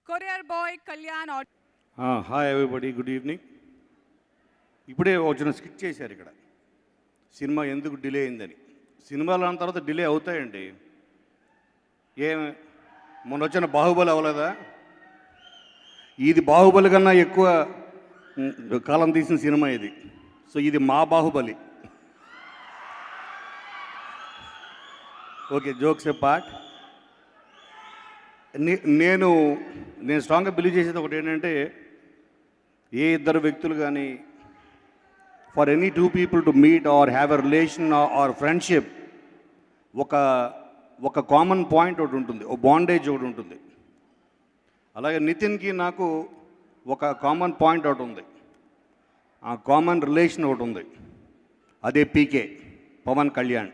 Courier boy Kalyan or hi everybody, good evening. ఇప్పుడే వచ్చిన skit చేశారు ఇక్కడ, సినిమా ఎందుకు డిలే అయిందని. సినిమాలు అన్న తర్వాత డిలే అవుతాయండి. మొన్న వచ్చిన బాహుబలి అవ్వలేదా? ఇది బాహుబలి కన్నా ఎక్కువ కాలం తీసిన సినిమా ఇది. సో ఇది మా Baahubali. Okay, jokes a part. నేను స్ట్రాంగ్గా బిలీవ్ చేసేది ఒకటి ఏంటంటే, ఏ ఇద్దరు వ్యక్తులు కానీ for any two people to meet or have a relation or friendship, ఒక కామన్ పాయింట్ ఒకటి ఉంటుంది, ఒక బాండేజ్ ఒకటి ఉంటుంది. అలాగే నితిన్కి నాకు ఒక కామన్ పాయింట్ ఒకటి ఉంది, ఆ కామన్ రిలేషన్ ఒకటి ఉంది. అదే PK, Pawan Kalyan.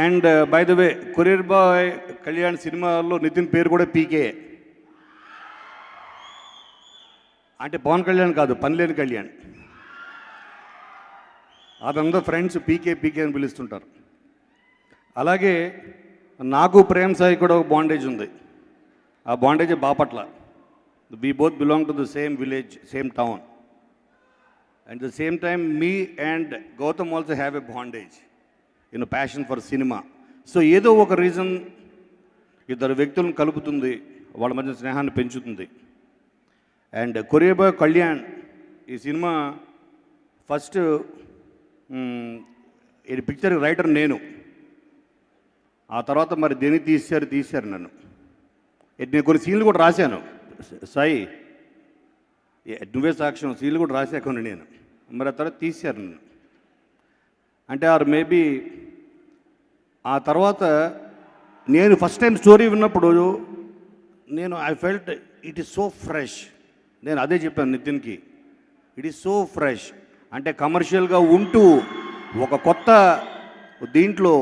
And by the way, courier boy Kalyan సినిమాలో నితిన్ పేరు కూడా పీకే. అంటే పవన్ కళ్యాణ్ కాదు, పనిలేని కళ్యాణ్. అదంతా ఫ్రెండ్స్ పీకే పీకే అని పిలుస్తుంటారు. అలాగే నాకు ప్రేమ్ సాయి కూడా ఒక బాండేజ్ ఉంది. ఆ bondage Bapatla. We both belong to the same village, same town. And the same time me and Gautam also have a bondage in passion for cinema. So ఏదో ఒక రీజన్ ఇద్దరు వ్యక్తులను కలుపుతుంది, వాళ్ళ మధ్య స్నేహాన్ని పెంచుతుంది. అండ్ కొరియర్ బాయ్ కళ్యాణ్ ఈ సినిమా ఫస్ట్ ఈ పిక్చర్ రైటర్ నేను. ఆ తర్వాత మరి దేనికి తీశారు నన్ను. నేను కొన్ని సీన్లు కూడా రాశాను. సాయి నువ్వే సాక్ష్యం, సీన్లు కూడా రాశా కొన్ని నేను. మరి ఆ తర్వాత తీశారు నన్ను. అంటే ఆర్ మేబీ ఆ తర్వాత నేను ఫస్ట్ టైం స్టోరీ విన్నప్పుడు I felt it is so fresh. నేను అదే చెప్పాను నితిన్కి, ఇట్ ఈస్ సో ఫ్రెష్. అంటే కమర్షియల్గా ఉంటూ ఒక కొత్త దీంట్లో,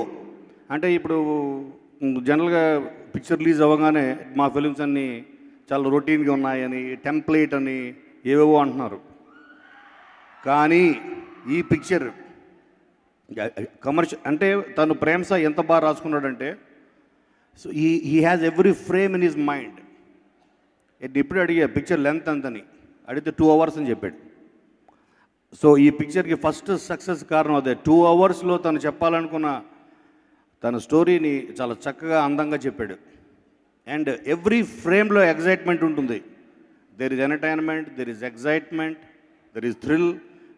అంటే ఇప్పుడు జనరల్గా పిక్చర్ రిలీజ్ అవ్వగానే మా ఫిలిమ్స్ అన్నీ చాలా రొటీన్గా ఉన్నాయని, టెంప్లేట్ అని ఏవేవో అంటున్నారు. కానీ ఈ పిక్చర్ కమర్షియల్, అంటే తను ప్రేమ్ సాయి ఎంత బాగా రాసుకున్నాడంటే, so he has every frame in his mind. ఇప్పుడు అడిగా పిక్చర్ లెంత్ అంతని, అడిగితే 2 hours అని చెప్పాడు. సో ఈ పిక్చర్కి ఫస్ట్ సక్సెస్ కారణం అదే. 2 hours తను చెప్పాలనుకున్న తన స్టోరీని చాలా చక్కగా అందంగా చెప్పాడు. అండ్ ఎవ్రీ ఫ్రేమ్లో ఎగ్జైట్మెంట్ ఉంటుంది. There is entertainment, there is excitement, there is thrill.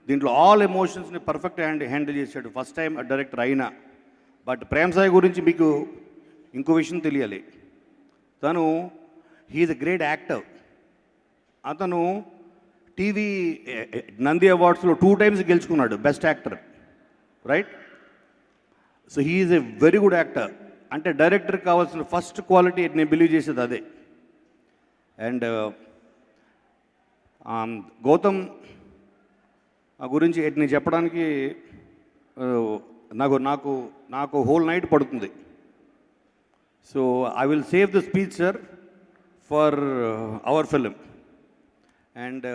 దీంట్లో ఆల్ ఎమోషన్స్ని పర్ఫెక్ట్ హ్యాండిల్ చేశాడు ఫస్ట్ టైం డైరెక్టర్ అయినా. బట్ ప్రేమ్ సాయి గురించి మీకు ఇంకో విషయం తెలియాలి. తను హీఈస్ ఎ గ్రేట్ యాక్టర్. అతను టీవీ నంది అవార్డ్స్లో 2 times గెలుచుకున్నాడు best actor, right? So he's a very good actor. అంటే డైరెక్టర్కి కావాల్సిన ఫస్ట్ క్వాలిటీ నేను బిలీవ్ చేసేది అదే. అండ్ గౌతమ్ గురించి నేను చెప్పడానికి నాకు హోల్ నైట్ పడుతుంది. So I will save the speech sir for our film. And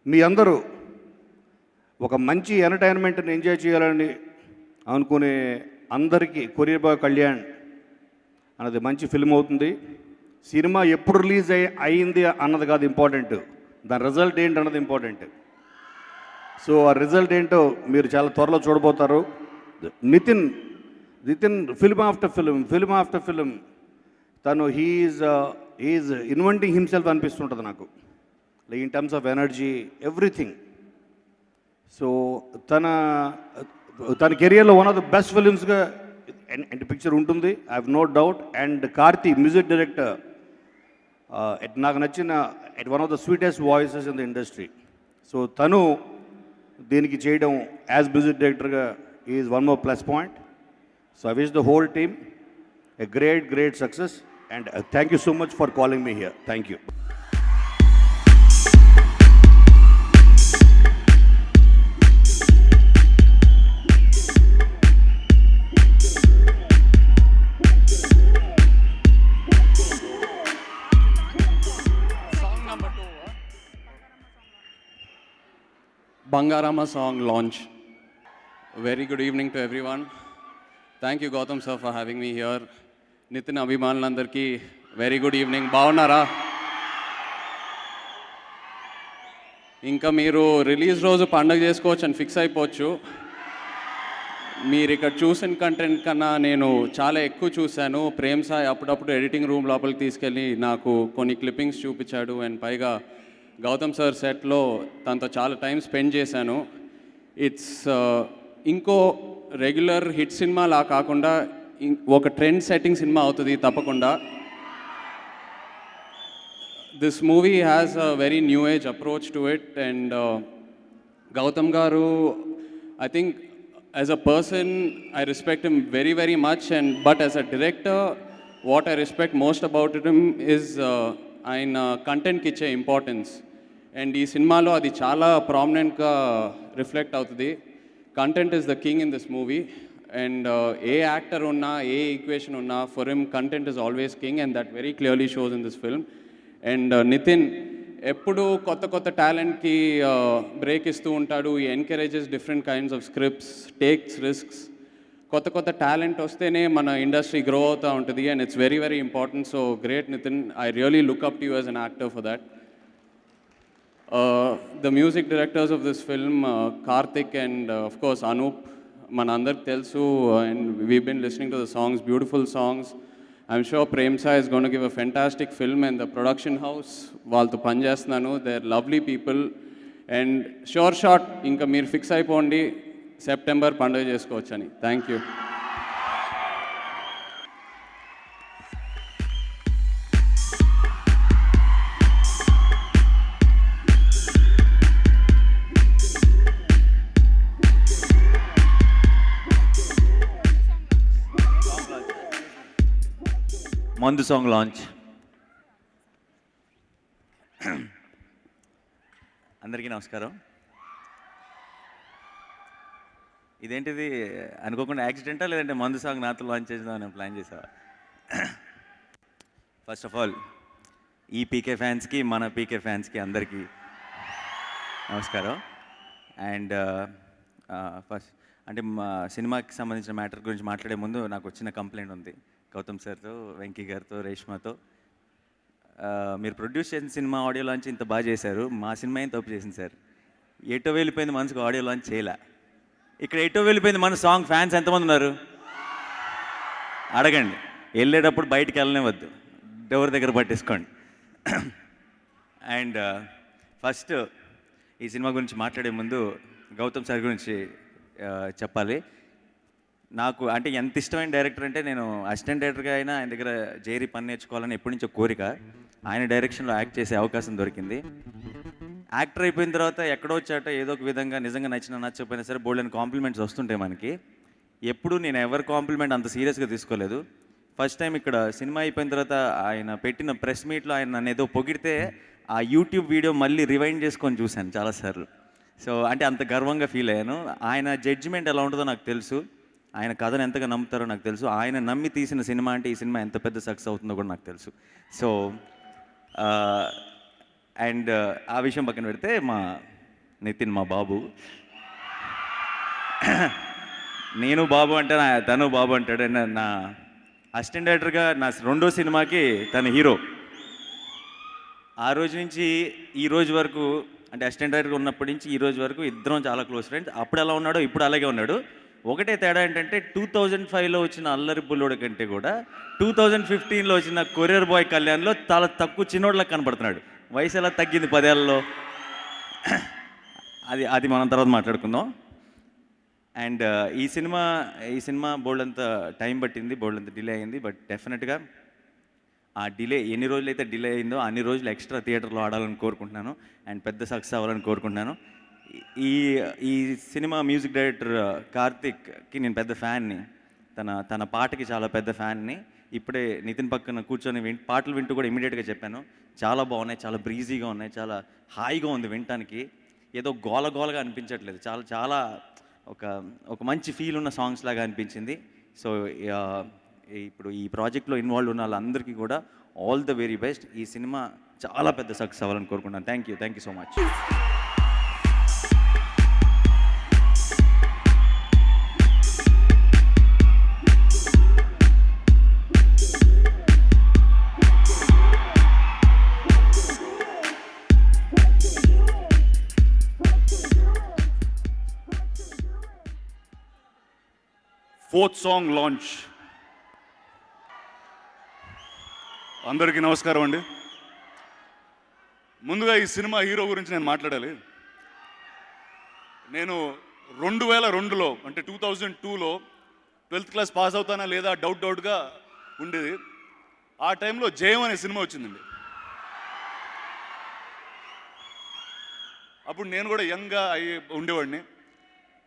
మీ అందరూ ఒక మంచి ఎంటర్టైన్మెంట్ని ఎంజాయ్ చేయాలని అనుకునే అందరికీ కొరియర్ బాయ్ కళ్యాణ్ అన్నది మంచి ఫిల్మ్ అవుతుంది. సినిమా ఎప్పుడు రిలీజ్ అయింది అన్నది కాదు ఇంపార్టెంట్, దాని రిజల్ట్ ఏంటి అన్నది ఇంపార్టెంట్. సో ఆ రిజల్ట్ ఏంటో మీరు చాలా త్వరలో చూడబోతారు. నితిన్ ఫిల్మ్ ఆఫ్టర్ ఫిల్మ్ తను హీఈస్ ఇన్వెంటింగ్ హిమ్సెల్ఫ్ అనిపిస్తుంటుంది నాకు, like in terms of energy, everything. So తన కెరియర్లో వన్ ఆఫ్ ద బెస్ట్ ఫిలిమ్స్గా అండ్ పిక్చర్ ఉంటుంది, I have no doubt. And Karthi music director, నాకు నచ్చిన one of the sweetest voices in the industry. So తను దీనికి చేయడం యాజ్ మ్యూజిక్ డైరెక్టర్గా is one more plus point. So I wish the whole team a great success. And thank you so much for calling me here. Thank you. Bangarama song launch. Very good evening to everyone. Thank you, Gautam sir, for having me here. నితిన్ అభిమానులందరికీ very good evening. బాగున్నారా? ఇంకా మీరు release రోజు పండుగ చేసుకోవచ్చు అని fix అయిపోవచ్చు. మీరు ఇక్కడ చూసిన కంటెంట్ కన్నా నేను చాలా ఎక్కువ చూశాను. ప్రేమ్ సాయి అప్పుడప్పుడు ఎడిటింగ్ రూమ్ లోపలికి తీసుకెళ్ళి నాకు కొన్ని క్లిప్పింగ్స్ చూపించాడు. అండ్ పైగా గౌతమ్ సార్ సెట్లో తనతో చాలా టైం స్పెండ్ చేశాను. ఇట్స్ ఇంకో రెగ్యులర్ హిట్ సినిమా లా కాకుండా ఒక ట్రెండ్ సెట్టింగ్ సినిమా అవుతుంది తప్పకుండా. This movie has a very new age approach to it. And Gautam garu, I think as a person, I respect him very, very much. But as a director, what I respect most about him is ఆయన కంటెంట్కి ఇచ్చే importance. And ఈ సినిమాలో అది చాలా ప్రామినెంట్గా reflect అవుతుంది. Content is the king in this movie. And ఏ actor ఉన్నా, ఏ ఈక్వేషన్ ఉన్నా, for him content is always king. And that very clearly shows in this film. And Nitin ఎప్పుడు కొత్త కొత్త టాలెంట్కి బ్రేక్ ఇస్తూ ఉంటాడు. He encourages different kinds of scripts, takes risks. కొత్త కొత్త టాలెంట్ వస్తేనే మన ఇండస్ట్రీ గ్రో అవుతూ ఉంటుంది. And it's very very important. So great Nitin, I really look up to you as an actor for that. The music directors of this film, Karthik and of course Anoop, మన అందరికి తెలుసు. And we been listening to the songs, beautiful songs. I'm sure Prem Sai is going to give a fantastic film. And the production house, వాళ్ళతో పనిచేస్తున్నాను, they're lovely people. And sure shot, ఇంకా మీరు fix అయిపోండి, September పండుగ చేసుకోవచ్చని. Thank you. మందు song launch. అందరికీ నమస్కారం. ఇదేంటిది అనుకోకుండా యాక్సిడెంటా లేదంటే మందు సాంగ్ నాతో లాంచ్ చేద్దామని ప్లాన్ చేసావా? ఫస్ట్ ఆఫ్ ఆల్ ఈ పీకే ఫ్యాన్స్కి, మన పీకే ఫ్యాన్స్కి అందరికీ నమస్కారం. అండ్ ఫస్ట్ అంటే మా సినిమాకి సంబంధించిన మ్యాటర్ గురించి మాట్లాడే ముందు నాకు వచ్చిన కంప్లైంట్ ఉంది గౌతమ్ సార్తో, వెంకీ గారితో, రేష్మాతో. మీరు ప్రొడ్యూస్ చేసిన సినిమా ఆడియో లాంచ్ ఇంత బాగా చేశారు, మా సినిమా ఏం తప్పు చేసింది సార్? ఎటో వెళ్ళిపోయింది మనసుకు ఆడియో లాంచ్ చేయలే. ఇక్కడ ఎటో వెళ్ళిపోయింది మన సాంగ్ ఫ్యాన్స్ ఎంతమంది ఉన్నారు అడగండి. వెళ్ళేటప్పుడు బయటికి వెళ్ళనే వద్దు, డోర్ దగ్గర పట్టేసుకోండి. అండ్ ఫస్ట్ ఈ సినిమా గురించి మాట్లాడే ముందు గౌతమ్ సార్ గురించి చెప్పాలి. నాకు అంటే ఎంత ఇష్టమైన డైరెక్టర్ అంటే, నేను అసిస్టెంట్ డైరెక్టర్గా అయినా ఆయన దగ్గర చేరి పని నేర్చుకోవాలని ఎప్పటి నుంచో కోరిక. ఆయన డైరెక్షన్లో యాక్ట్ చేసే అవకాశం దొరికింది. యాక్టర్ అయిపోయిన తర్వాత ఎక్కడో వచ్చాట ఏదో ఒక విధంగా నిజంగా నచ్చకపోయినా సరే బోల్డెన్ కాంప్లిమెంట్స్ వస్తుంటాయి మనకి. ఎప్పుడు నేను ఎవరి కాంప్లిమెంట్ అంత సీరియస్గా తీసుకోలేదు. ఫస్ట్ టైం ఇక్కడ సినిమా అయిపోయిన తర్వాత ఆయన పెట్టిన ప్రెస్ మీట్లో ఆయన నన్ను ఏదో పొగిడితే ఆ యూట్యూబ్ వీడియో మళ్ళీ రివైండ్ చేసుకొని చూశాను చాలాసార్లు. సో అంటే అంత గర్వంగా ఫీల్ అయ్యాను. ఆయన జడ్జిమెంట్ ఎలా ఉంటుందో నాకు తెలుసు, ఆయన కథను ఎంతగా నమ్ముతారో నాకు తెలుసు. ఆయన నమ్మి తీసిన సినిమా అంటే ఈ సినిమా ఎంత పెద్ద సక్సెస్ అవుతుందో కూడా నాకు తెలుసు. సో అండ్ ఆ విషయం పక్కన పెడితే మా నితిన్ మా బాబు. నేను బాబు అంటే తను బాబు అంటాడు. నా అసిస్టెంట్ డైరెక్టర్గా నా రెండో సినిమాకి తను హీరో. ఆ రోజు నుంచి ఈ రోజు వరకు, అంటే అసిస్టెంట్ డైరెక్టర్గా ఉన్నప్పటి నుంచి ఈ రోజు వరకు ఇద్దరం చాలా క్లోజ్ ఫ్రెండ్స్. అప్పుడు ఎలా ఉన్నాడో ఇప్పుడు అలాగే ఉన్నాడు. ఒకటే తేడా ఏంటంటే 2005లో వచ్చిన అల్లరి బుల్లోడు కంటే కూడా 2015లో వచ్చిన కొరియర్ బాయ్ కళ్యాణ్లో చాలా తక్కువ చిన్నోళ్ళకి కనపడుతున్నాడు. వయసు ఎలా తగ్గింది 10 ఏళ్ళలో, అది మనం తర్వాత మాట్లాడుకుందాం. అండ్ ఈ సినిమా బోల్డ్ అంత టైం పట్టింది, బోల్డ్ అంత డిలే అయింది. బట్ డెఫినెట్గా ఆ డిలే ఎన్ని రోజులైతే డిలే అయిందో అన్ని రోజులు ఎక్స్ట్రా థియేటర్లో ఆడాలని కోరుకుంటున్నాను. అండ్ పెద్ద సక్సెస్ అవ్వాలని కోరుకుంటున్నాను. ఈ సినిమా మ్యూజిక్ డైరెక్టర్ కార్తిక్కి నేను పెద్ద ఫ్యాన్ని. తన పాటకి చాలా పెద్ద ఫ్యాన్ని. ఇప్పుడే నితిన్ పక్కన కూర్చొని పాటలు వింటూ కూడా ఇమీడియట్గా చెప్పాను, చాలా బాగున్నాయి, చాలా బ్రీజీగా ఉన్నాయి, చాలా హాయిగా ఉంది వినటానికి. ఏదో గోలగా అనిపించట్లేదు, చాలా చాలా ఒక మంచి ఫీల్ ఉన్న సాంగ్స్ లాగా అనిపించింది. సో ఇప్పుడు ఈ ప్రాజెక్ట్లో ఇన్వాల్వ్ ఉన్న వాళ్ళందరికీ కూడా ఆల్ ద వెరీ బెస్ట్. ఈ సినిమా చాలా పెద్ద సక్సెస్ అవ్వాలని కోరుకుంటున్నాను. Thank you so much. Fourth song launch. అందరికీ నమస్కారం అండి. ముందుగా ఈ సినిమా హీరో గురించి నేను మాట్లాడాలి. నేను 2002లో అంటే 2002లో 12th క్లాస్ పాస్ అవుతానా లేదా డౌట్గా ఉండేది. ఆ టైంలో జయం అనే సినిమా వచ్చిందండి. అప్పుడు నేను కూడా యంగ్గా అయ్యి ఉండేవాడిని.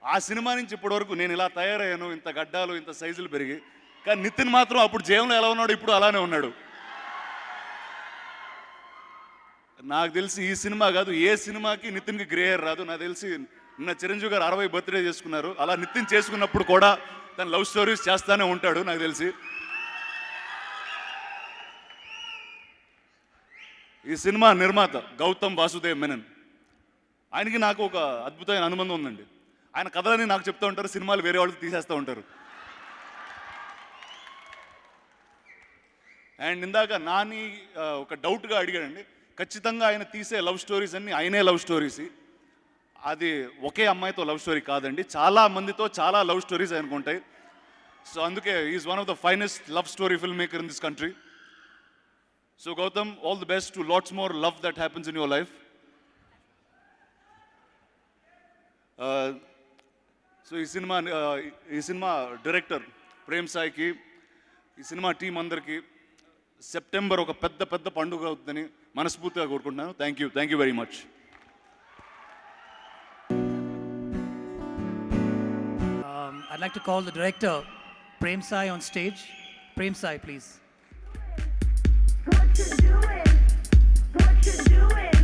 ఆ సినిమా నుంచి ఇప్పటి వరకు నేను ఇలా తయారయ్యాను, ఇంత గడ్డాలు ఇంత సైజులు పెరిగి. కానీ నితిన్ మాత్రం అప్పుడు జయంలో ఎలా ఉన్నాడు ఇప్పుడు అలానే ఉన్నాడు. నాకు తెలిసి ఈ సినిమా కాదు ఏ సినిమాకి నితిన్కి గ్రే హెయిర్ రాదు. నాకు తెలిసి నిన్న చిరంజీవి గారు 60 బర్త్డే చేసుకున్నారు. అలా నితిన్ చేసుకున్నప్పుడు కూడా తన లవ్ స్టోరీస్ చేస్తానే ఉంటాడు నాకు తెలిసి. ఈ సినిమా నిర్మాత గౌతమ్ వాసుదేవ్ మెనన్. ఆయనకి నాకు ఒక అద్భుతమైన అనుబంధం ఉందండి. ఆయన కథలని నాకు చెప్తూ ఉంటారు, సినిమాలు వేరే వాళ్ళకి తీసేస్తూ ఉంటారు. అండ్ ఇందాక నాని ఒక డౌట్గా అడిగాడండి. ఖచ్చితంగా ఆయన తీసే లవ్ స్టోరీస్ అన్నీ ఆయనే లవ్ స్టోరీస్. అది ఒకే అమ్మాయితో లవ్ స్టోరీ కాదండి, చాలా మందితో చాలా లవ్ స్టోరీస్ ఆయనకు ఉంటాయి. సో అందుకే is one of the finest love story film maker in this country. So Gautam, all the best to lots more love that happens in your life. So ఈ సినిమా director Prem సాయికి, ఈ సినిమా టీం అందరికీ September ఒక పెద్ద పండుగ అవుతుందని మనస్ఫూర్తిగా కోరుకుంటున్నాను. Thank you very much. I'd like to call the director, Prem Sai, on stage. Prem Sai, please. What you doing? What you doing?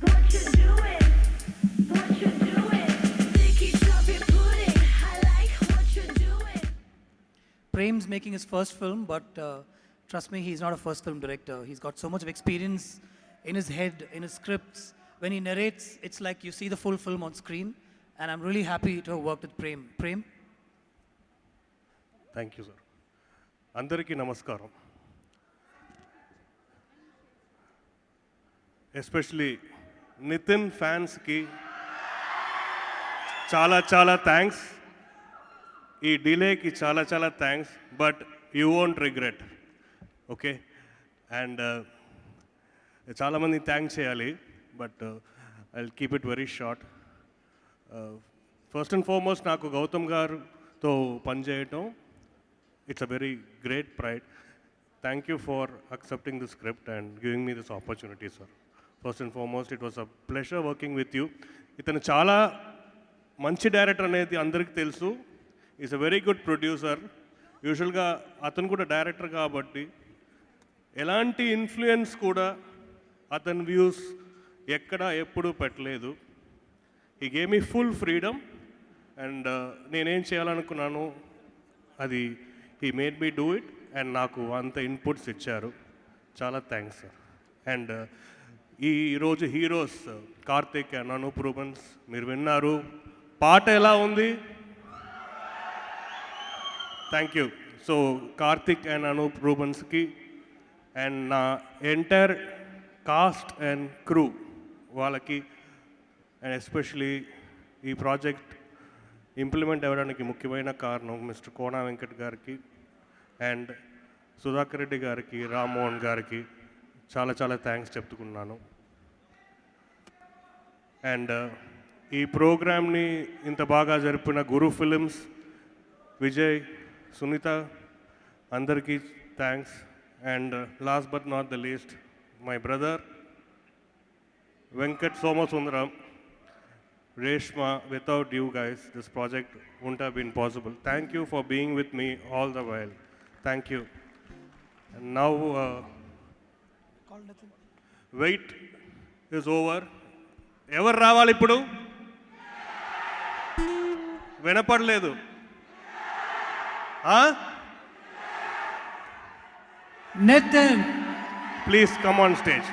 What you doing? What you doing? Sticky toffee pudding. I like what you're doing. Prem's making his first film, but trust me, he's not a first film director. He's got so much of experience in his head, in his scripts. When he narrates, it's like you see the full film on screen. And I'm really happy to have worked with Prem. Prem? Thank you sir. అందరికీ నమస్కారం. Especially Nitin ఫ్యాన్స్కి చాలా thanks. ఈ డిలేకి చాలా thanks, but you won't regret. Okay, and చాలామంది thanks చేయాలి, but I will keep it very short. First and foremost నాకు గౌతమ్ గారితో పనిచేయటం, it's a very great pride. Thank you for accepting the script and giving me this opportunity, sir. First and foremost, it was a pleasure working with you. ఇతను చాలా మంచి director అనేది అందరికీ తెలుసు. Is a very good producer. యూజువల్గా అతను కూడా director కాబట్టి ఎలాంటి ఇన్ఫ్లుయెన్స్ కూడా అతని వ్యూస్ ఎక్కడ ఎప్పుడూ పెట్టలేదు. ఈ gave me full freedom, and నేనేం చేయాలనుకున్నాను అది he made me do it, and నాకు అంత ఇన్పుట్స్ ఇచ్చారు. చాలా థ్యాంక్స్ సార్. అండ్ ఈరోజు హీరోస్ కార్తిక్ అండ్ అనూప్ రూబెన్స్ మీరు విన్నారు. పాట ఎలా ఉంది? Thank you. So Karthik and Anup రూబెన్స్కి అండ్ నా ఎంటైర్ కాస్ట్ అండ్ క్రూ వాళ్ళకి, అండ్ ఎస్పెషలీ ఈ ప్రాజెక్ట్ ఇంప్లిమెంట్ అవ్వడానికి ముఖ్యమైన కారణం మిస్టర్ కోనా వెంకట్ గారికి అండ్ సుధాకర్ రెడ్డి గారికి, రామ్మోహన్ గారికి చాలా థ్యాంక్స్ చెప్తున్నాను. అండ్ ఈ ప్రోగ్రామ్ని ఇంత బాగా జరిపిన గురు ఫిలిమ్స్, విజయ్, సునీత అందరికీ thanks. And last but not the least, my brother Venkat Somasundaram, Reshma, without you guys, this project wouldn't have been possible. Thank you for being with me all the while. Thank you. And now, wait is over. ఎవరు రావాలి ఇప్పుడు? వినపడలేదు. Nitin! Please come on stage.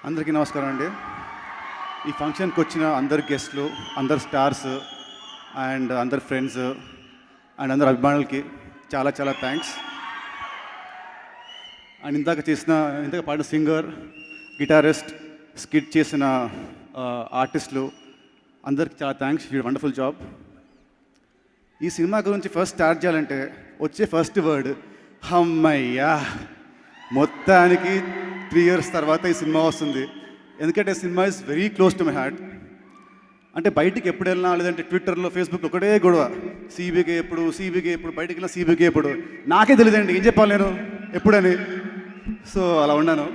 అందరికీ నమస్కారం అండి. ఈ ఫంక్షన్కి వచ్చిన అందరు గెస్ట్లు, అందరు స్టార్స్ అండ్ అందరు ఫ్రెండ్స్ అండ్ అందరు అభిమానులకి చాలా చాలా థ్యాంక్స్. అండ్ ఇందాక పాడిన సింగర్, గిటారిస్ట్, స్కిట్ చేసిన ఆర్టిస్టులు అందరికి చాలా థ్యాంక్స్. You wonderful job. ఈ సినిమా గురించి ఫస్ట్ స్టార్ట్ చేయాలంటే వచ్చే ఫస్ట్ వర్డ్ అమ్మయ్యా. మొత్తానికి 3 years తర్వాత ఈ సినిమా వస్తుంది. ఎందుకంటే cinema is very close to my heart. అంటే బయటికి ఎప్పుడు వెళ్ళినా, లేదంటే ట్విట్టర్లో, ఫేస్బుక్లో ఒకటే గొడవ, సీబీకే ఎప్పుడు బయటికి వెళ్ళినా సీబీకే ఎప్పుడు. నాకే తెలియదండి ఏం చెప్పాలి నేను ఎప్పుడని. సో అలా ఉన్నాను.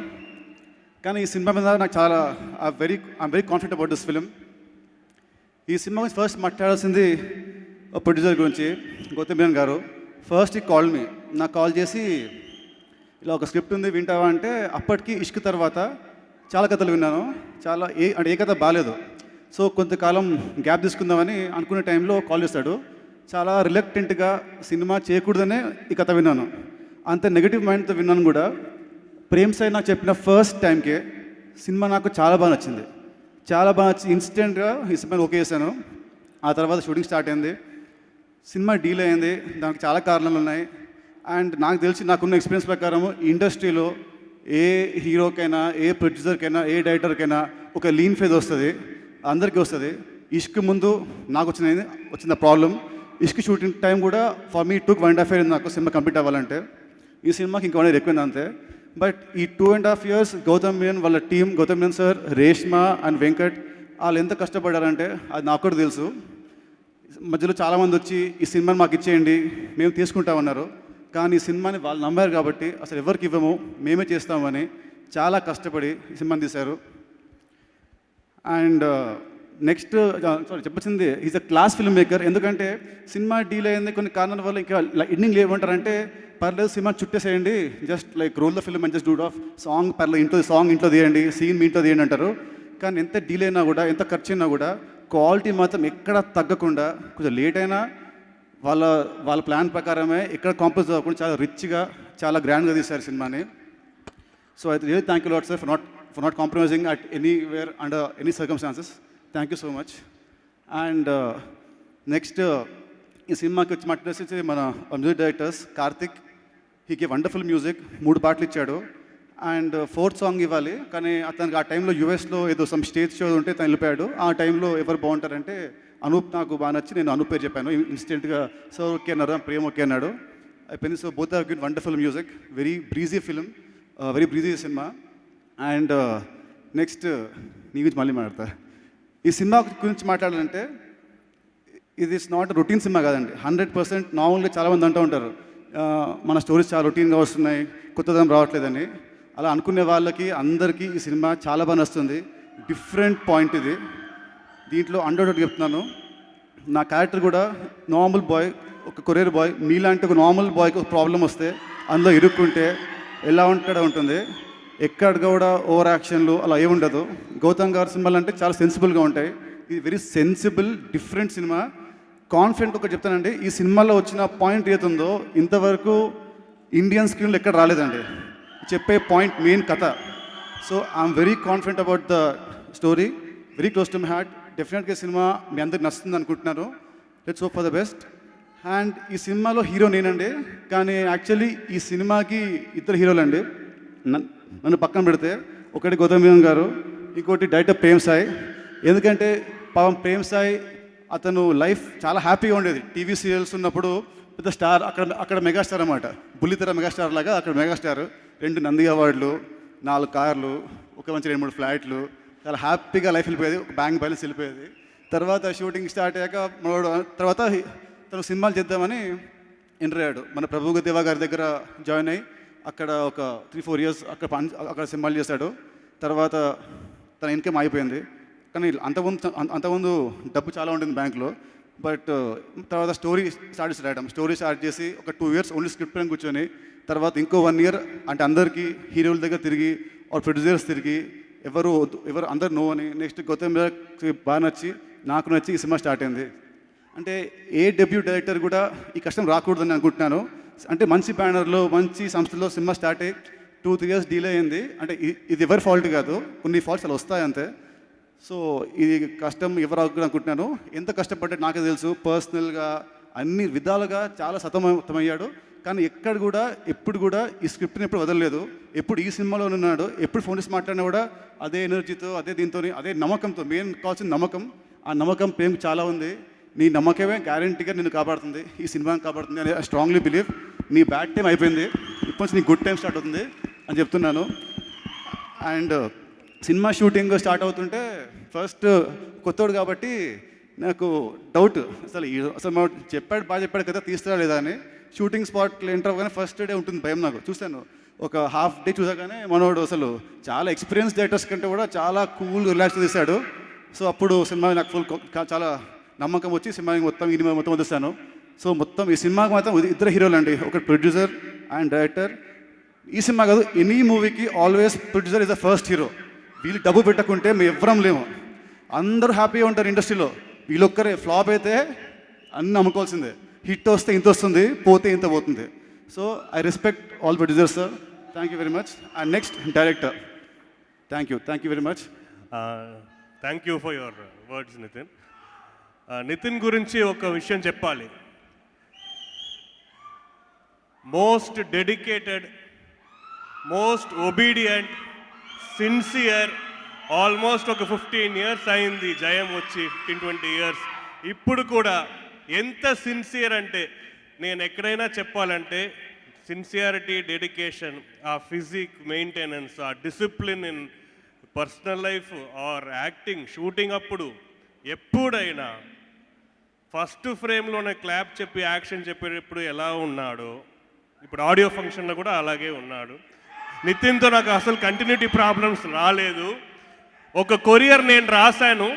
కానీ ఈ సినిమా మీద నాకు చాలా I'm very confident about this film. ఈ సినిమా గురించి ఫస్ట్ మాట్లాడాల్సింది ప్రొడ్యూసర్ గురించి, గౌతమ్ మీనన్ గారు. ఫస్ట్ ఈ కాల్ మీ, నాకు కాల్ చేసి ఇలా ఒక స్క్రిప్ట్ ఉంది వింటావా అంటే, అప్పటికి ఇష్క్ తర్వాత చాలా కథలు విన్నాను. చాలా ఏ కథ బాగాలేదు. సో కొంతకాలం గ్యాప్ తీసుకుందామని అనుకునే టైంలో కాల్ చేస్తాడు. చాలా రిలక్టెంట్గా సినిమా చేయకూడదనే ఈ కథ విన్నాను. అంత నెగిటివ్ మైండ్తో విన్నాను కూడా. ప్రేమ్ సాయి నాకు చెప్పిన ఫస్ట్ టైంకే సినిమా నాకు చాలా బాగా నచ్చింది. చాలా బాగా నచ్చి ఇన్స్టెంట్గా ఈ సినిమాని ఓకే చేశాను. ఆ తర్వాత షూటింగ్ స్టార్ట్ అయింది. సినిమా డీల్ అయింది. దానికి చాలా కారణాలు ఉన్నాయి. అండ్ నాకు తెలిసి నాకున్న ఎక్స్పీరియన్స్ ప్రకారం ఇండస్ట్రీలో ఏ హీరోకైనా, ఏ ప్రొడ్యూసర్కైనా, ఏ డైరెక్టర్కైనా ఒక లీన్ ఫేజ్ వస్తుంది, అందరికీ వస్తుంది. ఇష్క్ ముందు నాకు వచ్చిన ప్రాబ్లం. ఇష్క్ షూటింగ్ టైం కూడా ఫర్ మీ టుక్ 1.5 years నాకు సినిమా కంప్లీట్ అవ్వాలంటే. ఈ సినిమాకి ఇంకా 1 year ఎక్కువైంది అంతే. బట్ ఈ 2.5 years గౌతమ్ మీనన్ వాళ్ళ team, Gautam Menon sir, Reshma and Venkat, వాళ్ళు ఎంత కష్టపడారంటే అది నాకు కూడా తెలుసు. మధ్యలో చాలామంది వచ్చి ఈ సినిమాని మాకు ఇచ్చేయండి, మేము తీసుకుంటామన్నారు. కానీ ఈ సినిమాని వాళ్ళు నమ్మారు కాబట్టి అసలు ఎవరికి ఇవ్వము, మేమే చేస్తామని చాలా కష్టపడి ఈ సినిమాని తీశారు. అండ్ నెక్స్ట్ చెప్పొచ్చింది, is a class film maker. ఎందుకంటే సినిమా డీల్ అయింది కొన్ని కారణాల వల్ల. ఇంకా ఎండింగ్ ఏమంటారంటే, పర్లేదు సినిమా చుట్టేసేయండి, just like roll the film and just do of song, పర్లేదు సాంగ్ ఇంట్లో తీయండి, సీన్ మీ ఇంట్లో తీయండి అంటారు. కానీ ఎంత డీల్ అయినా కూడా, ఎంత ఖర్చు అయినా కూడా క్వాలిటీ మాత్రం ఎక్కడ తగ్గకుండా, కొంచెం లేట్ అయినా వాళ్ళ ప్లాన్ ప్రకారమే ఎక్కడ కాంప్రమైజ్ అవ్వకుండా చాలా రిచ్గా, చాలా గ్రాండ్గా తీశారు సినిమాని. So I really thank you lot sir for not compromising at anywhere under any circumstances. Thank you so much. And next ఈ సినిమాకి వచ్చి మాట్లాడేసి మన music directors Karthik, he gay wonderful music. 3 పాటలు ఇచ్చాడు. అండ్ 4th సాంగ్ ఇవ్వాలి, కానీ అతనికి ఆ టైంలో యూఎస్లో ఏదో సమ్ స్టేజ్ షో ఉంటే తను వెళ్ళిపోయాడు. ఆ టైంలో ఎవరు బాగుంటారంటే అనూప్ నాకు బాగా నచ్చి నేను అనూప్ పేరు చెప్పాను. ఇన్స్టెంట్గా సార్ ఓకే అన్నారు, ప్రేమ్ ఓకే అన్నాడు, అయిపోయింది. So both have given wonderful music, very breezy film, very breezy cinema. And next నీ గురించి మళ్ళీ మాట్లాడతా. ఈ సినిమా గురించి మాట్లాడాలంటే, ఇది ఇస్ నాట్ రొటీన్ సినిమా కాదండి. 100% నార్మల్గా చాలామంది అంటూ ఉంటారు మన స్టోరీస్ చాలా రొటీన్గా వస్తున్నాయి, కొత్తదనం రావట్లేదని. అలా అనుకునే వాళ్ళకి అందరికీ ఈ సినిమా చాలా బాగా నచ్చుతుంది. డిఫరెంట్ పాయింట్ ఇది. దీంట్లో అండర్డోట్ చెప్తున్నాను, నా క్యారెక్టర్ కూడా నార్మల్ బాయ్, ఒక కొరియర్ బాయ్. మీలాంటి ఒక నార్మల్ బాయ్కి ఒక ప్రాబ్లం వస్తే అందులో ఇరుక్కుంటే ఎలా ఉంటాడో ఉంటుంది. ఎక్కడ కూడా ఓవర్ యాక్షన్లు అలా ఏముండదు. గౌతమ్ గారి సినిమాలు అంటే చాలా సెన్సిబుల్గా ఉంటాయి. ఇది very sensible, different cinema. Confident ఒకటి చెప్తానండి, ఈ సినిమాలో వచ్చిన పాయింట్ ఏతుందో ఇంతవరకు ఇండియన్ స్క్రీన్లో ఎక్కడ రాలేదండి. చెప్పే పాయింట్ మెయిన్ కథ. So I'm very confident about the story, very close to my heart. డెఫినెట్గా సినిమా మీ అందరికి నచ్చుతుంది అనుకుంటున్నాను. Let's hope for the best. And ఈ సినిమాలో హీరో నేనండి, కానీ యాక్చువల్లీ ఈ సినిమాకి 2 హీరోలు అండి. నన్ను పక్కన పెడితే ఒకటి గౌతమ్ మీనన్ గారు, ఇంకోటి డైరెక్టర్ ప్రేమ్ సాయి. ఎందుకంటే పాపం ప్రేమ్ సాయి అతను లైఫ్ చాలా హ్యాపీగా ఉండేది. టీవీ సీరియల్స్ ఉన్నప్పుడు పెద్ద స్టార్, అక్కడ మెగాస్టార్ అన్నమాట. బుల్లితెర మెగాస్టార్ లాగా అక్కడ మెగాస్టార్. 2 నంది అవార్డులు, 4 కార్లు, ఒక మంచి 2-3 ఫ్లాట్లు, చాలా హ్యాపీగా లైఫ్ వెళ్ళిపోయేది. ఒక బ్యాంక్ బ్యాలెన్స్ వెళ్ళిపోయేది. తర్వాత షూటింగ్ స్టార్ట్ అయ్యాక తర్వాత తను సినిమాలు చేద్దామని ఎంటర్ అయ్యాడు. మన ప్రభుదేవా గారి దగ్గర జాయిన్ అయ్యి అక్కడ ఒక 3-4 years అక్కడ సినిమాలు చేశాడు. తర్వాత తన ఇన్కమ్ అయిపోయింది. కానీ అంతకుముందు డబ్బు చాలా ఉంటుంది బ్యాంక్లో. బట్ తర్వాత స్టోరీ స్టార్ట్ చేసి ఒక 2 years ఓన్లీ స్క్రిప్ట్ పైన కూర్చొని, తర్వాత ఇంకో 1 year అంటే అందరికీ హీరోల దగ్గర తిరిగి, ప్రొడ్యూసర్స్ తిరిగి, ఎవరు అందరు నో అని. నెక్స్ట్ గౌతమ్ బాగా నచ్చి, నాకు నచ్చి ఈ సినిమా స్టార్ట్ అయింది. అంటే ఏ డెబ్యూ డైరెక్టర్ కూడా ఈ కష్టం రాకూడదని అనుకుంటున్నాను. అంటే మంచి బ్యానర్లో, మంచి సంస్థలో సినిమా స్టార్ట్ అయ్యి 2-3 years డీలే అయింది. అంటే ఇది ఎవరి ఫాల్ట్ కాదు, కొన్ని ఫాల్ట్స్ అలా వస్తాయి అంతే. సో ఇది కష్టం ఎవరు అనుకుంటున్నాను. ఎంత కష్టపడ్డా నాకే తెలుసు. పర్సనల్గా అన్ని విధాలుగా చాలా సతమతమయ్యాడు. కానీ ఎప్పుడు కూడా ఈ స్క్రిప్ట్ని ఎప్పుడు వదలలేదు. ఎప్పుడు ఈ సినిమాలో ఉన్నాడు. ఎప్పుడు ఫోన్ చేసి మాట్లాడినా కూడా అదే ఎనర్జీతో, అదే దీంతో, అదే నమ్మకంతో. మెయిన్ కావాల్సిన నమ్మకం. ఆ నమ్మకం ప్రేమ్ చాలా ఉంది. నీ నమ్మకమే గ్యారంటీగా నిన్ను కాపాడుతుంది, ఈ సినిమాని కాపాడుతుంది అని ఐ స్ట్రాంగ్లీ బిలీవ్. నీ బ్యాడ్ టైం అయిపోయింది, ఇప్పటి నుంచి నీ గుడ్ టైం స్టార్ట్ అవుతుంది అని చెప్తున్నాను. అండ్ సినిమా షూటింగ్ స్టార్ట్ అవుతుంటే ఫస్ట్ కొత్తోడు కాబట్టి నాకు డౌట్, అసలు బాగా చెప్పాడు కదా, తీస్తాడా లేదా అని. షూటింగ్ స్పాట్లో ఎంటర్ అవ్వగానే ఫస్ట్ డే ఉంటుంది భయం. నాకు చూశాను, ఒక హాఫ్ డే చూసాగానే మనోడు అసలు చాలా ఎక్స్పీరియన్స్ డైరెక్టర్స్ కంటే కూడా చాలా కూల్ రిలాక్స్ తీశాడు. సో అప్పుడు సినిమా నాకు చాలా నమ్మకం వచ్చి సినిమాకి మొత్తం వదిలేస్తాను. సో మొత్తం ఈ సినిమాకి మాత్రం ఇద్దరు హీరోలు అండి, ఒక ప్రొడ్యూసర్ అండ్ డైరెక్టర్. ఈ సినిమా కాదు, ఎనీ మూవీకి always producer is the first hero. వీళ్ళు డబ్బు పెట్టకుంటే మేము ఎవ్వరం లేము. అందరూ హ్యాపీగా ఉంటారు ఇండస్ట్రీలో. వీళ్ళొక్కరే ఫ్లాప్ అయితే అన్నీ అమ్ముకోవాల్సిందే. హిట్ వస్తే ఇంత వస్తుంది, పోతే ఇంత పోతుంది. So I respect all producers sir. Thank you very much. And next director. Thank you very much. Thank you for your words Nitin. Nitin గురించి ఒక విషయం చెప్పాలి. Most dedicated, most obedient, sincere. Almost ఒక 15 years అయింది జయం వచ్చి, 15-20 years. ఇప్పుడు కూడా ఎంత సిన్సియర్ అంటే, నేను ఎక్కడైనా చెప్పాలంటే సిన్సియారిటీ, డెడికేషన్, ఆ ఫిజిక్ మెయింటెనెన్స్, ఆ discipline in personal life or acting, shooting అప్పుడు ఎప్పుడైనా ఫస్ట్ ఫ్రేమ్లోనే క్లాప్ చెప్పి యాక్షన్ చెప్పేటప్పుడు ఎలా ఉన్నాడో ఇప్పుడు ఆడియో ఫంక్షన్లో కూడా అలాగే ఉన్నాడు. నితిన్తో నాకు అసలు కంటిన్యూటీ ప్రాబ్లమ్స్ రాలేదు. ఒక కొరియర్ నేను రాశాను,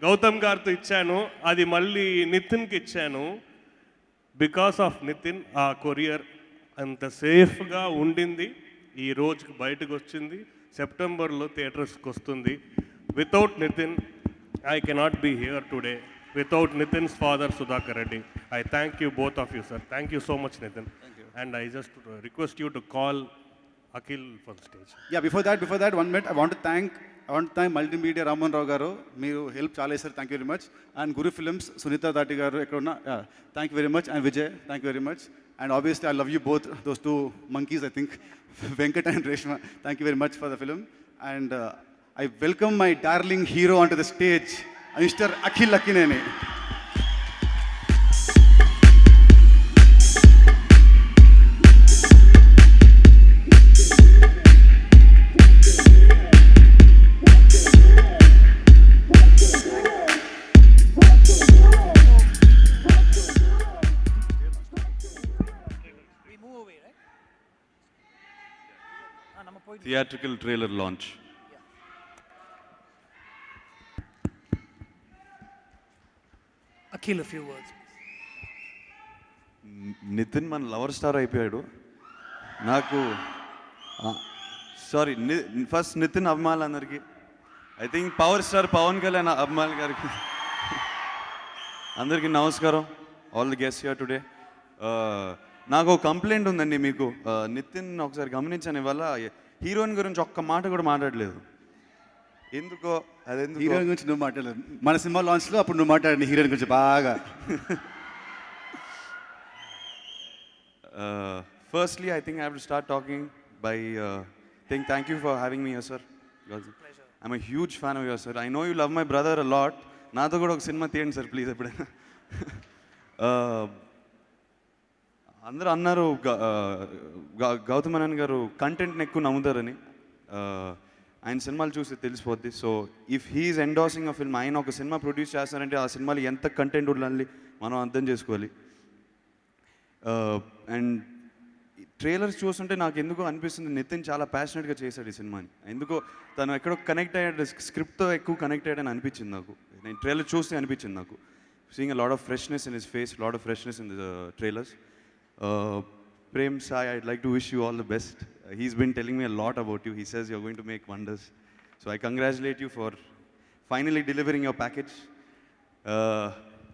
గౌతమ్ గారితో ఇచ్చాను, అది మళ్ళీ నితిన్కి ఇచ్చాను. బికాస్ ఆఫ్ నితిన్ ఆ కొరియర్ అంత సేఫ్గా ఉండింది, ఈ రోజుకి బయటకు వచ్చింది, సెప్టెంబర్లో థియేటర్స్కి వస్తుంది. Without Nitin I cannot be here today. Without Nitin's father, Sudhakar Reddy. I thank you, both of you, sir. Thank you so much, Nitin. And I just request you to call Akhil for the stage. Yeah, before that, 1 minute, I want to thank Multimedia Raman Rao garu. Meeru help chaala sir. Thank you very much. And Guru Films, Sunita Dati garu ekkada unna. Thank you very much. And Vijay, thank you very much. And obviously, I love you both, those two monkeys, I think, Venkat and Reshma. Thank you very much for the film. And I welcome my darling hero onto the stage, Mr. Akhil Akkineni. Theatrical trailer launch. Akhil, a few words. Nithin మన lover star అయిపోయాడు. నాకు sorry, first Nithin అభిమానులందరికీ, I think power star Pawan Kalyan అభిమానుల గారికి అందరికీ నమస్కారం. All the guests here today. నాకు ఒక కంప్లైంట్ ఉందండి మీకు. నితిన్ ఒకసారి గమనించాను, ఇవాళ హీరోయిన్ గురించి ఒక్క మాట కూడా మాట్లాడలేదు. ఎందుకో అదెందుకు? హీరోయిన్ గురించి నువ్వు మాట్లాడలేదు. మన సినిమా లాంచ్లో అప్పుడు నువ్వు మాట్లాడండి హీరోయిన్ గురించి బాగా. Firstly, I think I have to start talking by saying thank you for having me here, sir. I'm a huge fan of yours, sir. I know you love my brother a lot. నాతో కూడా ఒక cinema తీయండి sir please ఎప్పుడైనా. అందరూ అన్నారు గౌతమ్ మేనన్ గారు కంటెంట్ని ఎక్కువ నమ్ముతారని. ఆయన సినిమాలు చూసి తెలిసిపోద్ది. So if he's endorsing a film, ఆయన ఒక సినిమా ప్రొడ్యూస్ చేస్తారంటే ఆ సినిమాలో ఎంత కంటెంట్ ఉండాలి మనం అర్థం చేసుకోవాలి. అండ్ ట్రైలర్స్ చూస్తుంటే నాకు ఎందుకో అనిపిస్తుంది నితిన్ చాలా ప్యాషనెట్గా చేశాడు ఈ సినిమాని. ఎందుకో తను ఎక్కడో కనెక్ట్ అయ్యాడు, స్క్రిప్ట్తో ఎక్కువ కనెక్ట్ అయ్యాడని అనిపించింది నాకు. నేను ట్రైలర్ చూస్తే అనిపించింది నాకు. Seeing a lot of freshness in his face, lot of freshness in the trailers. Prem Sai, I'd like to wish you all the best. He's been telling me a lot about you. He says you're going to make wonders. So I congratulate you for finally delivering your package.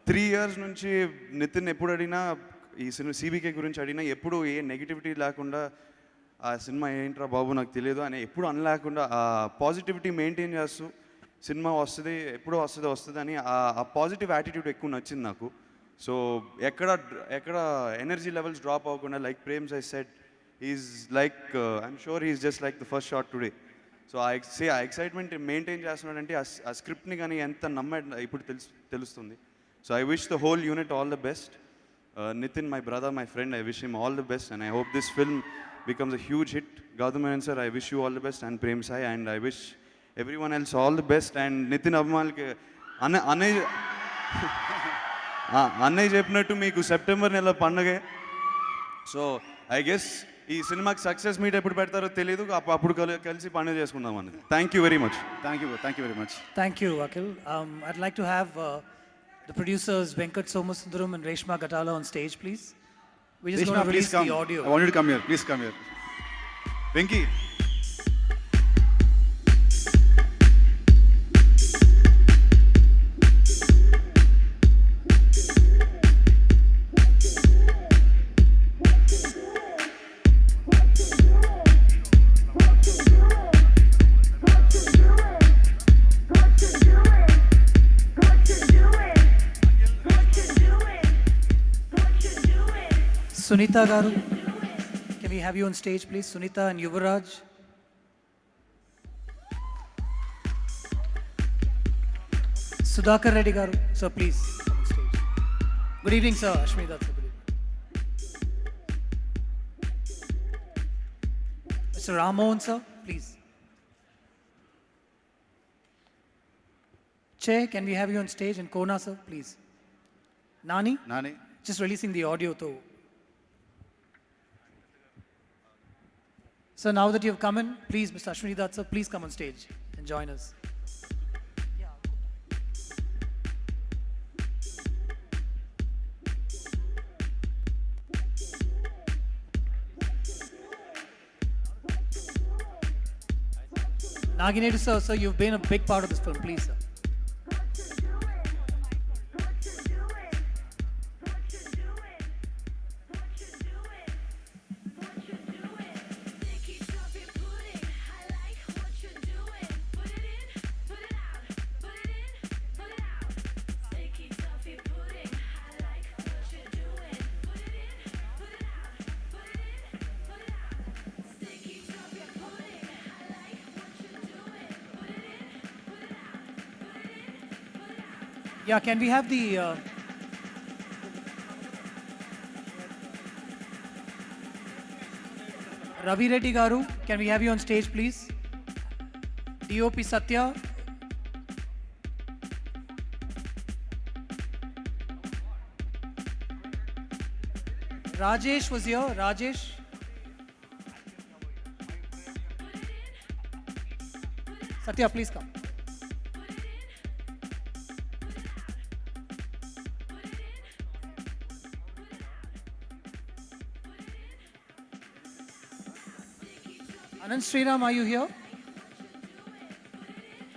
3 years నుంచి నితిన్ ఎప్పుడు అడిగినా ఈ cinema సిబికే గురించి అడిగినా ఎప్పుడు ఏ negativity లేకుండా ఆ cinema ఏంట్రా బాబు నాకు తెలియదు అని ఎప్పుడు అనలేకుండా ఆ పాజిటివిటీ మెయింటైన్ చేస్తూ సినిమా వస్తుంది ఎప్పుడో వస్తుంది అని ఆ పాజిటివ్ యాటిట్యూడ్ ఎక్కువ నచ్చింది నాకు. సో ఎక్కడ ఎనర్జీ లెవెల్స్ డ్రాప్ అవ్వకుండా, like Prem's I said, is like I'm sure is just like the first shot today. So ఆ ఎక్సైట్మెంట్ మెయింటైన్ చేస్తున్నాడంటే ఆ స్క్రిప్ట్ని కానీ ఎంత ఇప్పుడు తెలుస్తుంది. So I wish the whole unit all the best. Nitin, my brother, my friend, I wish him all the best, and I hope this film becomes a huge hit. Gautam Menon sir, I wish you all the best, and Prem Sai, and I wish everyone else all the best. And Nitin Abhimal ke అన్నయ్య చెప్పినట్టు మీకు September నెల పండగే. So I guess ఈ సినిమాకి success meet ఎప్పుడు పెడతారో తెలియదు, అప్పుడు కలిసి పండుగ చేసుకుందాం అన్నది. Thank you very much. Thank you very much. Thank you, Akhil. I'd like to have the producers Venkat Somasundaram and Reshma Gatala on stage, please. We're just going to release the audio. I want you to come here. Please come here. Venki. Sunita Garu, can we have you on stage, please? Sunita and Yuvaraj. Sudhakar Reddy Garu, sir, please come on stage. Good evening, sir. Ashmi Dutt, sir. Good evening. Mr. Rammohan, sir, please. Che, can we have you on stage? And Kona, sir, please. Nani? Just releasing the audio too. So now that you've come in, please, Mr. Ashwini Dutt, sir, please come on stage and join us. Nagineti sir, you've been a big part of this film, please, sir. Yeah, can we have the Ravi Reddy Garu, can we have you on stage, please? DOP Satya. Rajesh was here. Rajesh. Satya, please come. Anand Sriram, are you here?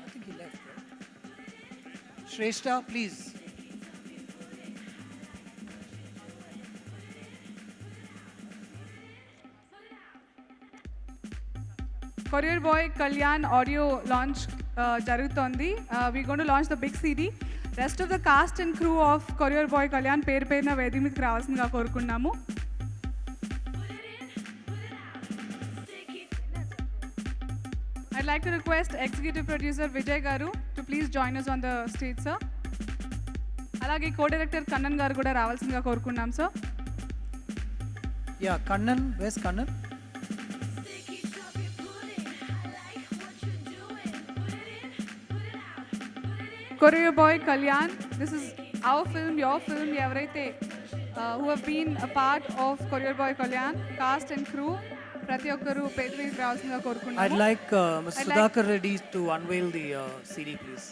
I think he left. Right? Shrestha, please. Courier Boy Kalyan audio launch jarugutondi. We're going to launch the big CD. Rest of the cast and crew of Courier Boy Kalyan పేరున వేదిక మీదకి రావాల్సిందిగా కోరుకున్నాము. I'd like to request Executive Producer Vijay Garu to please join us on the stage, sir. అలాగే co-director Kannan గారు కూడా రావాల్సిందిగా కోరుకున్నాం, sir. Yeah, Kannan, where's Kannan? Courier Boy Kalyan, this is our film, your film. ఎవరైతే who have been a part of Courier Boy Kalyan, cast and crew, ప్రతి ఒక్కరు పేరు మీద రావాల్సిందిగా కోరుకున్నాము. I'd like Mr. Sudhakar Reddy to unveil the CD, please.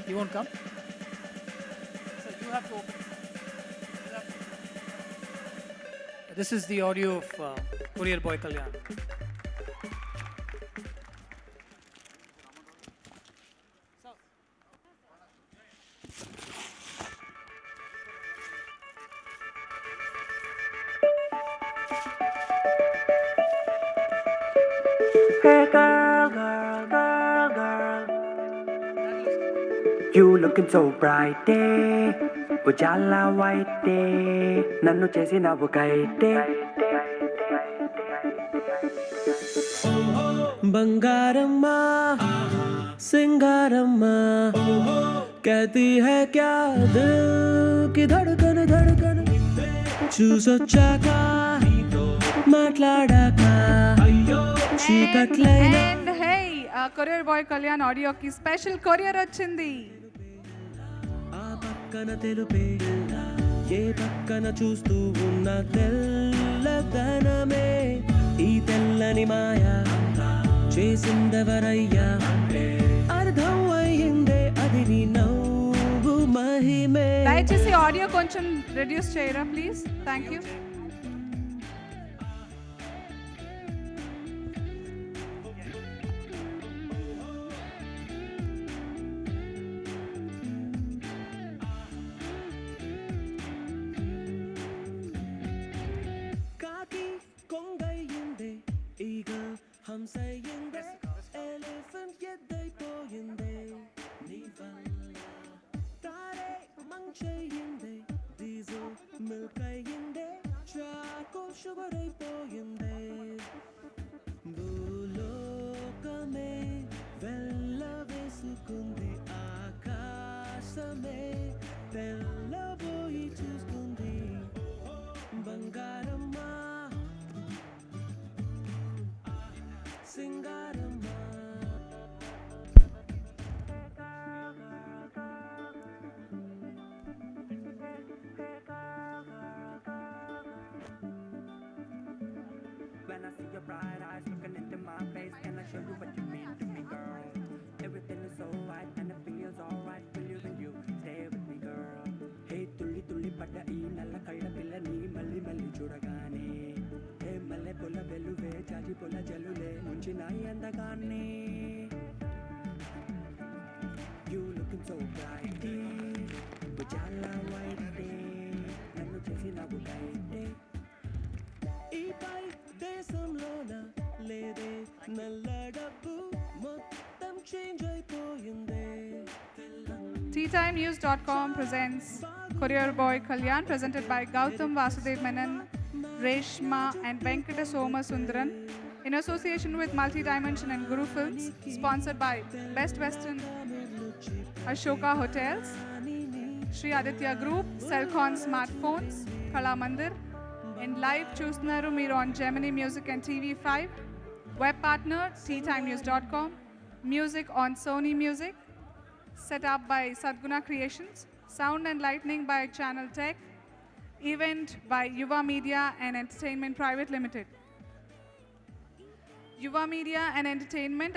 You won't come? Sir, you have to open. This is the audio of Courier Boy Kalyan. Hey girl, girl, girl, looking so bright day Ujala white day నన్ను చేసి నవ్వు కైటే బంగారమ్మా సింగారమ్మా कहती है क्या दिल की धड़कन धड़कन చూసొచ్చాక మాట్లాడాక చీకట్లైన And hey, Courier Boy Kalyan audio ki special courier వచ్చింది. ఆ పక్కన తెలుపే ఏ పక్కన చూస్తూ ఉన్న తెల్లదనమే ఈ తెల్లని మాయ చేసిందెవరయ్యా అర్థం అయ్యిందే అది నీ నవ్వు మహిమే దయచేసి ఆడియో కొంచెం రెడ్యూస్ చేయరా ప్లీజ్. Thank you. కాకి కొంగయ్యిందే ఈగల్ హంసయ్యిందే ఎలిఫెంట్ ఎద్దైపోయిందే నీ వల్ల Taare మంచయ్యిందే diesel milk అయ్యిందే choco sugar అయిపోయిందే భూలోకమే వెళ్ళవేసుకుంది ఆకాశమే తెల్లబోయి చూస్తుంది బంగారమ్మా సింగారమ్మా When I see your bright eyes looking into my face, can I show you what you mean to me, girl? Everything is so right and it feels alright. Will you stay with me, girl? Hey, tulli tulli padda ee nalla kalla pillani malli malli chudagane. Hey, malle pola veluve chaji pola jalule munchi nayi andagaane. You looking so bright, ujala white day, nannu chesi nagu kaite. ఈ పై దేశంలోన లేదే నల్ల డబ్బు మొత్తం change అయిపోయిందే TeaTimeNews.com presents Courier Boy Kalyan, presented by Gautam Vasudev Menon, Reshma and Venkata Soma Sundaran, in association with Multi-Dimension and Guru Films, sponsored by Best Western, Ashoka Hotels, Sri Aditya Group, Cellcon Smartphones, Kala Mandir, and live చూస్తున్నారు మీరు on Gemini Music and TV5. Web partner TeaTimeNews.com. Music on Sony Music. Set up by Sadguna Creations. Sound and lighting by Channel Tech. Event by Yuva Media and Entertainment Private Limited. Yuva Media and Entertainment